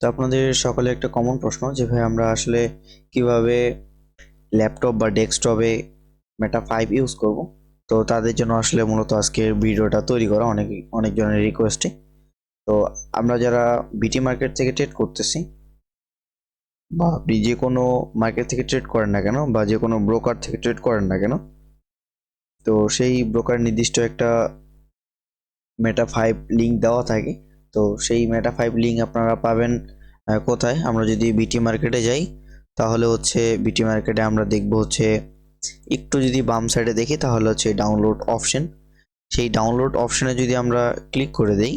তো আপনাদের সকলে একটা কমন প্রশ্ন যে ভাই আমরা আসলে কিভাবে ল্যাপটপ বা ডেস্কটপে মেটা 5 ইউজ করব। তো তাদের জন্য আসলে মূলত আজকের ভিডিওটা তৈরি করা অনেকজনের রিকোয়েস্টে। তো আমরা যারা বিটি মার্কেট থেকে ট্রেড করতেছি বা আপনি যে কোনো মার্কেট থেকে ট্রেড করেন না কেন বা যে কোনো ব্রোকার থেকে ট্রেড করেন না কেন, তো সেই ব্রোকার নির্দিষ্ট একটা মেটা 5 লিঙ্ক দেওয়া থাকে। তো সেই মেটা 5 লিঙ্ক আপনারা পাবেন কোথায়? আমরা যদি বিটি মার্কেটে যাই তাহলে হচ্ছে বিটি মার্কেটে আমরা দেখব হচ্ছে একটু যদি বাম সাইডে দেখি তাহলে হচ্ছে ডাউনলোড অপশন। সেই ডাউনলোড অপশনে যদি আমরা ক্লিক করে দেই,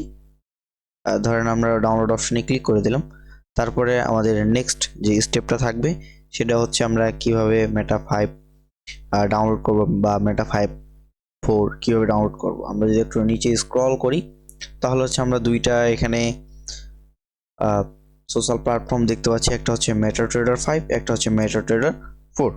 ধরেন আমরা ডাউনলোড অপশনে ক্লিক করে দিলাম, তারপরে আমাদের নেক্সট যে স্টেপটা থাকবে সেটা হচ্ছে আমরা কিভাবে মেটা 5 ডাউনলোড করব বা মেটা 5 কিভাবে ডাউনলোড করব। আমরা যদি একটু নিচে স্ক্রল করি তাহলে হচ্ছে আমরা দুইটা এখানে সোশ্যাল প্ল্যাটফর্ম দেখতে পাচ্ছি, একটা হচ্ছে মেটাট্রেডার 5, একটা হচ্ছে মেটাট্রেডার 4।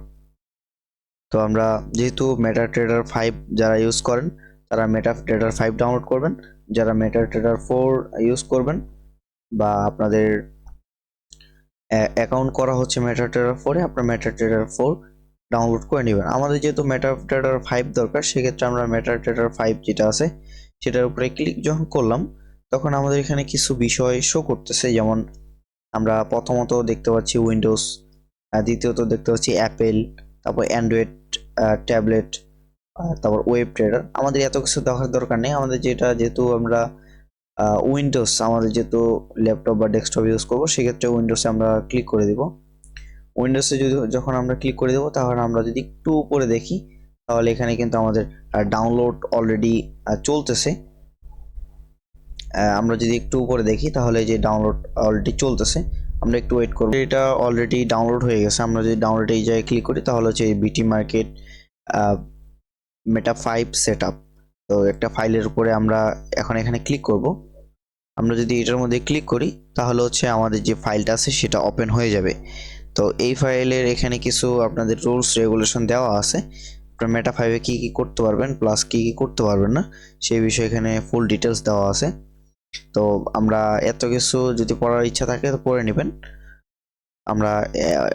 তো আমরা যেহেতু মেটাট্রেডার 5 যারা ইউজ করেন তারা মেটাট্রেডার 5 ডাউনলোড করবেন, যারা মেটাট্রেডার 4 ইউজ করবেন বা আপনাদের অ্যাকাউন্ট করা হচ্ছে মেটাট্রেডার 4-এ, আপনার মেটাট্রেডার 4 ডাউনলোড করে নেবেন। আমাদের যেহেতু মেটাট্রেডার 5 দরকার, সেক্ষেত্রে আমরা মেটাট্রেডার 5 যেটা আছে সেটার উপরে ক্লিক যখন করলাম তখন আমাদের এখানে কিছু বিষয় শো করতেছে। যেমন আমরা প্রথমত দেখতে পাচ্ছি উইন্ডোজ, দ্বিতীয়ত দেখতে পাচ্ছি অ্যাপেল, তারপর অ্যান্ড্রয়েড ট্যাবলেট, তারপর ওয়েব ট্রেডার। আমাদের এত কিছু দেখার দরকার নেই। আমাদের যেহেতু আমরা উইন্ডোজ, আমাদের যেহেতু ল্যাপটপ বা ডেস্কটপ ইউজ করবো, সেক্ষেত্রে উইন্ডোজে আমরা ক্লিক করে দিব। উইন্ডোজে যখন আমরা ক্লিক করে দেবো তাহলে আমরা যদি একটু উপরে দেখি তাহলে এখানে কিন্তু আমাদের ডাউনলোড অলরেডি চলতেছে। আমরা যদি একটু উপরে দেখি তাহলে যে ডাউনলোড অলরেডি চলতেছে, আমরা একটু ওয়েট করব। এটা অলরেডি ডাউনলোড হয়ে গেছে। আমরা যদি ডাউনলোড এই জায়গায় ক্লিক করি তাহলে হচ্ছে বিটি মার্কেট মেটা 5 সেটআপ। তো একটা ফাইলের উপরে আমরা এখন এখানে ক্লিক করব। আমরা যদি এটার মধ্যে ক্লিক করি তাহলে হচ্ছে আমাদের যে ফাইলটা আছে সেটা ওপেন হয়ে যাবে। তো এই ফাইলের এখানে কিছু আপনাদের রুলস রেগুলেশন দেওয়া আছে, আপনার মেটা 5-এ কী কী করতে পারবেন প্লাস কী কী করতে পারবেন না সেই বিষয়ে এখানে ফুল ডিটেলস দেওয়া আছে। তো আমরা এত কিছু যদি পড়ার ইচ্ছা থাকে তো পড়ে নেবেন। আমরা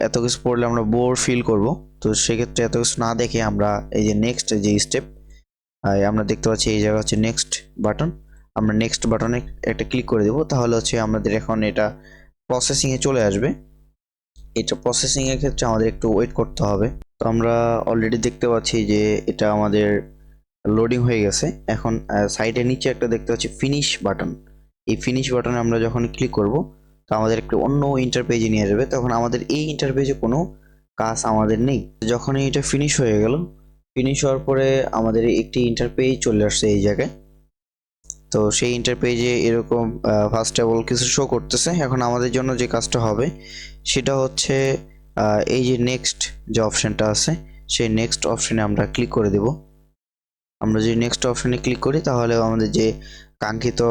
এত কিছু পড়লে আমরা বোর ফিল করব। তো সেক্ষেত্রে এত কিছু না দেখে আমরা এই যে নেক্সট যে স্টেপ আমরা দেখতে পাচ্ছি এই জায়গা হচ্ছে নেক্সট বাটন, আমরা নেক্সট বাটনে একটা ক্লিক করে দেব। তাহলে হচ্ছে আমাদের এখন এটা প্রসেসিংয়ে চলে আসবে। এটা প্রসেসিংয়ের ক্ষেত্রে আমাদের একটু ওয়েট করতে হবে। তো আমরা অলরেডি দেখতে পাচ্ছি যে এটা আমাদের লোডিং হয়ে গেছে। এখন সাইডের নিচে একটা দেখতে পাচ্ছি ফিনিশ বাটন। এই ফিনিশ বাটনে আমরা যখন ক্লিক করব তো আমাদের একটু অন্য ইন্টারপেজে নিয়ে যাবে। তখন আমাদের এই ইন্টারপেজে কোনো কাজ আমাদের নেই। যখনই এটা ফিনিশ হয়ে গেল, ফিনিশ হওয়ার পরে আমাদের একটি ইন্টারপেজ চলে আসছে এই জায়গায়। তো সেই ইন্টারপেজে এরকম ফার্স্ট অফ অল কিছু শো করতেছে। এখন আমাদের জন্য যে কাজটা হবে সেটা হচ্ছে এই যে নেক্সট যে অপশানটা আছে সেই নেক্সট অপশানে আমরা ক্লিক করে দেব। আমরা যদি নেক্সট অপশানে ক্লিক করি তাহলে আমাদের যে কাঙ্ক্ষিত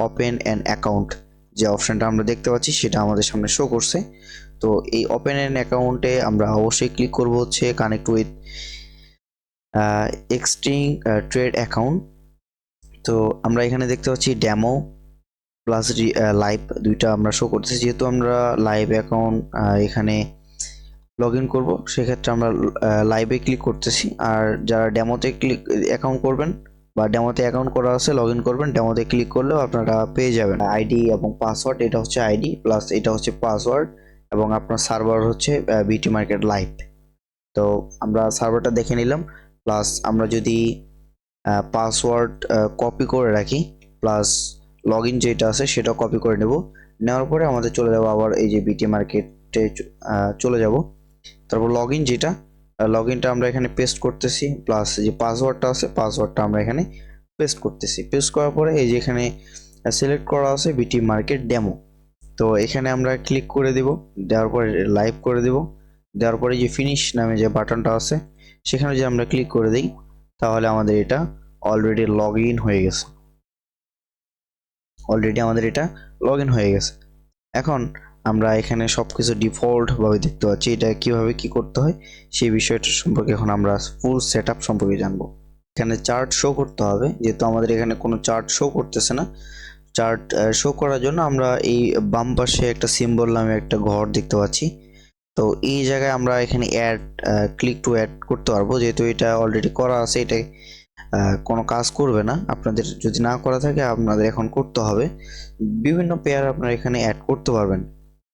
ওপেন অ্যান অ্যাকাউন্ট যে অপশানটা আমরা দেখতে পাচ্ছি সেটা আমাদের সামনে শো করছে। তো এই ওপেন অ্যান অ্যাকাউন্টে আমরা অবশ্যই ক্লিক করব হচ্ছে connect with extinguisher trade account. তো আমরা এখানে দেখতে পাচ্ছি ডেমো প্লাস লাইভ দুইটা আমরা শো করতেছি। যেহেতু আমরা লাইভ অ্যাকাউন্ট এখানে লগ ইন করবো, সেক্ষেত্রে আমরা লাইভে ক্লিক করতেছি। আর যারা ডেমোতে অ্যাকাউন্ট করবেন বা ডেমোতে অ্যাকাউন্ট করা আছে লগ ইন করবেন, ডেমোতে ক্লিক করলেও আপনারা পেয়ে যাবেন আইডি এবং পাসওয়ার্ড। এটা হচ্ছে আইডি প্লাস এটা হচ্ছে পাসওয়ার্ড এবং আপনার সার্ভার হচ্ছে বিটি মার্কেট লাইভ। তো আমরা সার্ভারটা দেখে নিলাম, প্লাস আমরা যদি পাসওয়ার্ড কপি করে রাখি প্লাস লগ ইন যেটা আছে সেটা কপি করে নেব। নেওয়ার পরে আমাদের চলে যাবো আবার এই যে বিটি মার্কেটে চলে যাব। তারপর লগ ইন যেটা লগ ইনটা আমরা এখানে পেস্ট করতেছি, প্লাস যে পাসওয়ার্ডটা আছে পাসওয়ার্ডটা আমরা এখানে পেস্ট করতেছি। পেস্ট করার পরে এই যে এখানে সিলেক্ট করা আছে বিটি মার্কেট ডেমো। তো এখানে আমরা ক্লিক করে দিব, দেওয়ার পরে লাইভ করে দিব। দেওয়ার পরে যে ফিনিশ নামে যে বাটনটা আছে সেখানে যদি আমরা ক্লিক করে দিই তাহলে আমাদের এটা অলরেডি লগ ইন হয়ে গেছে। এখন আমরা এখানে সবকিছু ডিফল্ট ভাবে দেখতে পাচ্ছি। এটা কিভাবে কি করতে হয় সেই বিষয়টা সম্পর্কে এখন আমরা ফুল সেটআপ সম্পর্কে জানবো। এখানে চার্ট শো করতে হবে, যেহেতু আমাদের এখানে কোনো চার্ট শো করতেছে না, চার্ট শো করার জন্য আমরা এই বাম পাশে একটা সিম্বল নামে একটা ঘর দেখতে পাচ্ছি। তো এই জায়গায় আমরা এখানে অ্যাড ক্লিক টু অ্যাড করতে পারবো, যেহেতু এটা অলরেডি করা আছে, এটা কোনো কাজ করবে না। আপনাদের যদি না করা থাকে আপনাদের এখন করতে হবে। বিভিন্ন পেয়ার আপনারা এখানে অ্যাড করতে পারবেন।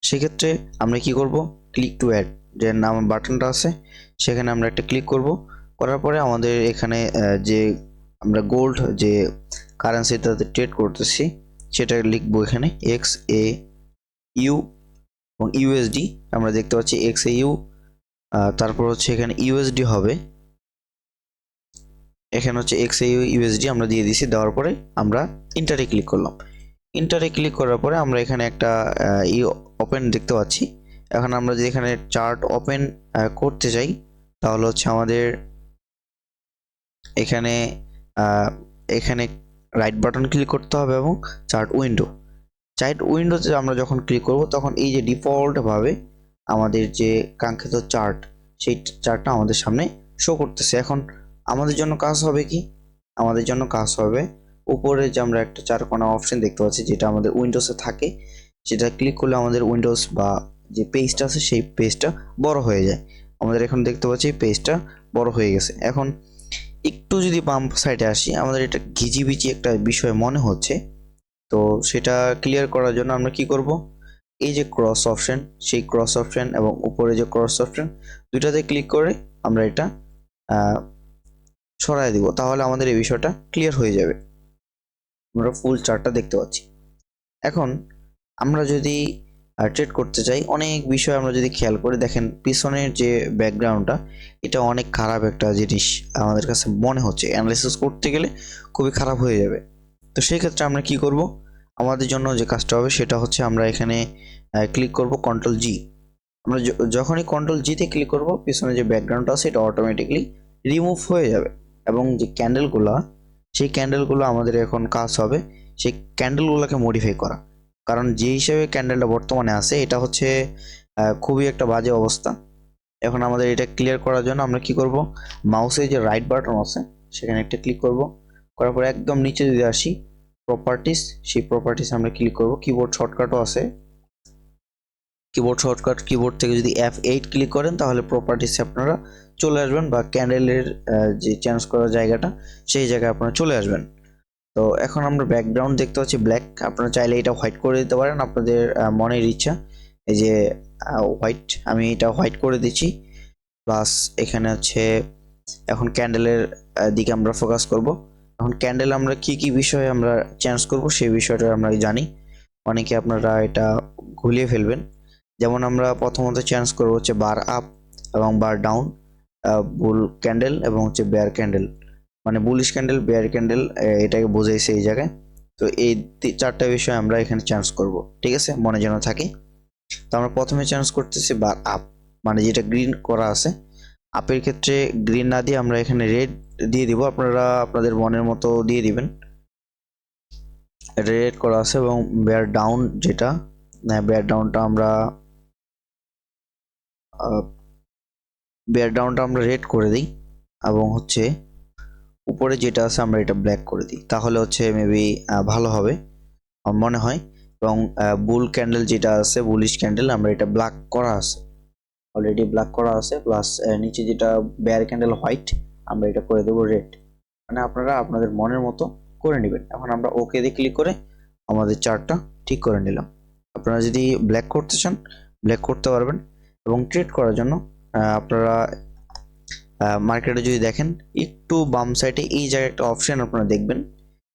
সেক্ষেত্রে আমরা কি করব, ক্লিক টু অ্যাড যে নাম বাটনটা আছে সেখানে আমরা একটা ক্লিক করব। করার পরে আমাদের এখানে যে আমরা গোল্ড যে কারেন্সিটাতে ট্রেড করতেছি সেটা লিখবো এখানে এক্স এ ইউ এবং ইউএসডি। আমরা দেখতে পাচ্ছি এক্স এ ইউ, তারপর হচ্ছে এখানে ইউএসডি হবে, এখানে হচ্ছে এক্স এ ইউ ইউএসডি আমরা দিয়ে দিছি। দেওয়ার পরে আমরা ইন্টারে ক্লিক করলাম। ইন্টারে ক্লিক করার পরে আমরা এখানে একটা ওপেন দেখতে পাচ্ছি। এখন আমরা যদি এখানে চার্ট ওপেন করতে চাই তাহলে হচ্ছে আমাদের এখানে এখানে রাইট বাটন ক্লিক করতে হবে এবং চার্ট উইন্ডোতে আমরা যখন ক্লিক করব তখন এই যে ডিফল্টভাবে আমাদের যে কাঙ্ক্ষিত চার্ট সেই চার্টটা আমাদের সামনে শো করতেছে। এখন আমাদের জন্য কাজ হবে কি, আমাদের জন্য কাজ হবে উপরে যে আমরা একটা চারকোনা অপশন দেখতে পাচ্ছি যেটা আমাদের উইন্ডোজে থাকে, সেটা ক্লিক করলে আমাদের উইন্ডোজ বা যে পেজটা আছে সেই পেজটা বড় হয়ে যায়। আমাদের এখন দেখতে পাচ্ছি পেজটা বড় হয়ে গেছে। এখন একটু যদি বাম সাইডে আসি, আমাদের এটা ঘিজিবিজি একটা বিষয় মনে হচ্ছে। তো সেটা ক্লিয়ার করার জন্য আমরা কি করব, এই যে ক্রস অপশন, সেই ক্রস অপশন এবং উপরে যে ক্রস অপশন দুইটাতে ক্লিক করে আমরা এটা সরায় দিব, তাহলে আমাদের এই বিষয়টা ক্লিয়ার হয়ে যাবে। আমরা ফুল চার্টটা দেখতে পাচ্ছি। এখন আমরা যদি ট্রেড করতে চাই, অনেক বিষয় আমরা যদি খেয়াল করে দেখেন পিছনের যে ব্যাকগ্রাউন্ডটা এটা অনেক খারাপ একটা জিনিস আমাদের কাছে মনে হচ্ছে, অ্যানালাইসিস করতে গেলে খুবই খারাপ হয়ে যাবে। তো সেই ক্ষেত্রে আমরা কি করব, আমাদের জন্য যে কাজটা হবে সেটা হচ্ছে আমরা এখানে ক্লিক করব কন্ট্রোল জি। আমরা যখনই কন্ট্রোল জিতে ক্লিক করব পিছনে যে ব্যাকগ্রাউন্ডটা আছে এটা অটোমেটিকলি রিমুভ হয়ে যাবে এবং যে ক্যান্ডেলগুলো সেই ক্যান্ডেলগুলো আমাদের এখন কাজ হবে সেই ক্যান্ডেলগুলোকে মডিফাই করা। কারণ যে হিসেবে ক্যান্ডেলটা বর্তমানে আছে এটা হচ্ছে খুবই একটা বাজে অবস্থা। এখন আমাদের এটা ক্লিয়ার করার জন্য আমরা কি করব, মাউসে যে রাইট বাটন আছে সেখানে একটা ক্লিক করব। করার পরে একদম নিচে যদি আসি প্রপার্টিস, সেই প্রপার্টিস আমরা ক্লিক করব। কিবোর্ড শর্টকাটও আছে, কিবোর্ড থেকে যদি F8 ক্লিক করেন তাহলে প্রপার্টিসে আপনারা চলে আসবেন বা ক্যান্ডেলের যে চেঞ্জ করার জায়গাটা সেই জায়গায় আপনারা চলে আসবেন। তো এখন আমরা ব্যাকগ্রাউন্ড দেখতে পাচ্ছি ব্ল্যাক, আপনারা চাইলে এটা হোয়াইট করে দিতে পারেন আপনাদের মনের ইচ্ছা। এই যে হোয়াইট, আমি এটা হোয়াইট করে দিচ্ছি। প্লাস এখানে হচ্ছে এখন ক্যান্ডেলের দিকে আমরা ফোকাস করব। এখন ক্যান্ডেল আমরা কি কি বিষয়ে আমরা চেঞ্জ করব সেই বিষয়টা আমরা জানি, অনেকে আপনারা এটা ঘুলিয়ে ফেলবেন। যেমন আমরা প্রথমত চেঞ্জ করব হচ্ছে বার আপ এবং বার ডাউন, বুল ক্যান্ডেল এবং হচ্ছে বেয়ার ক্যান্ডেল, মানে বুলিশ ক্যান্ডেল বেয়ার ক্যান্ডেল এটাকে বোঝাইছে এই জায়গায়। তো এই চারটা বিষয় আমরা এখানে চেঞ্জ করব, ঠিক আছে, মনে যেন থাকে। তো আমরা প্রথমে চেঞ্জ করতেছি বার আপ, মানে যেটা গ্রিন করা আছে, আপের ক্ষেত্রে গ্রিন না দিয়ে আমরা এখানে রেড দিয়ে দিব, আপনারা আপনাদের মনের মতো দিয়ে দিবেন। রেড করা আছে এবং বেয়ার ডাউন যেটা, বেয়ার ডাউনটা আমরা রেড করে দিই এবং হচ্ছে উপরে যেটা আছে আমরা এটা ব্ল্যাক করে দিই, তাহলে হচ্ছে মেবি ভালো হবে আমার মনে হয়। এবং বুল ক্যান্ডেল যেটা আছে বুলিশ ক্যান্ডেল আমরা এটা ব্ল্যাক করা আছে, অলরেডি ব্ল্যাক করা আছে। প্লাস নিচে যেটা বেয়ার ক্যান্ডেল হোয়াইট আমরা এটা করে দেবো রেড, মানে আপনারা আপনাদের মনের মতো করে নেবেন। এখন আমরা ওকে দিয়ে ক্লিক করে আমাদের চার্টটা ঠিক করে নিলাম। আপনারা যদি ব্ল্যাক করতে চান ব্ল্যাক করতে পারবেন। এবং ট্রেড করার জন্য আপনারা মার্কেটে যদি দেখেন একটু বাম সাইডে এই জায়গায় একটা অপশন আপনারা দেখবেন,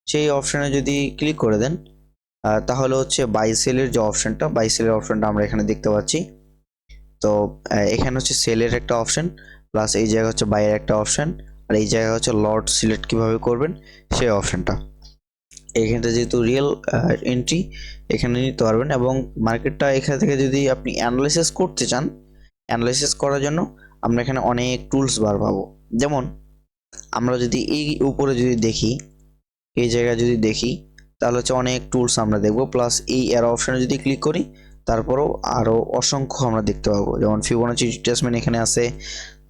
সেই অপশনে যদি ক্লিক করে দেন তাহলে হচ্ছে বাই সেলের যে অপশনটা, বাই সেলের অপশনটা আমরা এখানে দেখতে পাচ্ছি। তো এখানে হচ্ছে সেলের একটা অপশন, প্লাস এই জায়গায় হচ্ছে বাইয়ের একটা অপশন, আর এই জায়গায় হচ্ছে লট সিলেক্ট কিভাবে করবেন সেই অপশনটা। এখানে যেহেতু রিয়েল এন্ট্রি এখানে নিতে পারবেন। এবং মার্কেটটা এখান থেকে যদি আপনি অ্যানালাইসিস করতে চান, অ্যানালাইসিস করার জন্য আমরা এখানে অনেক টুলস বার পাবো। যেমন আমরা যদি এই উপরে যদি দেখি, এই জায়গায় যদি দেখি তাহলে হচ্ছে অনেক টুলস আমরা দেখবো। প্লাস এই অ্যারো অপশনে যদি ক্লিক করি তারপরেও আরও অসংখ্য আমরা দেখতে পাবো, যেমন ফিবোনাচি রিট্রেসমেন্ট এখানে আছে,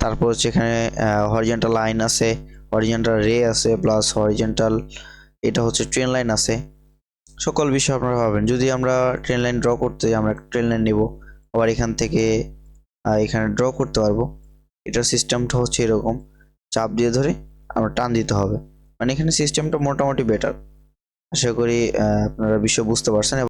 তারপর হচ্ছে এখানে হরিজন্টাল লাইন আছে, হরিজন্টাল রে আছে, প্লাস হরিজন্টাল এটা হচ্ছে ট্রেন লাইন আছে। সকল বিষয় আপনারা পাবেন। যদি আমরা ট্রেন লাইন ড্র করতে আমরা একটা ট্রেন লাইন নেব, আবার এখান থেকে এখানে ড্র করতে পারবো। এটার সিস্টেমটা হচ্ছে এরকম, চাপ দিয়ে ধরে আমরা টান দিতে হবে। মানে এখানে সিস্টেমটা মোটামুটি বেটার। আশা করি আপনারা বিষয় বুঝতে পারছেন।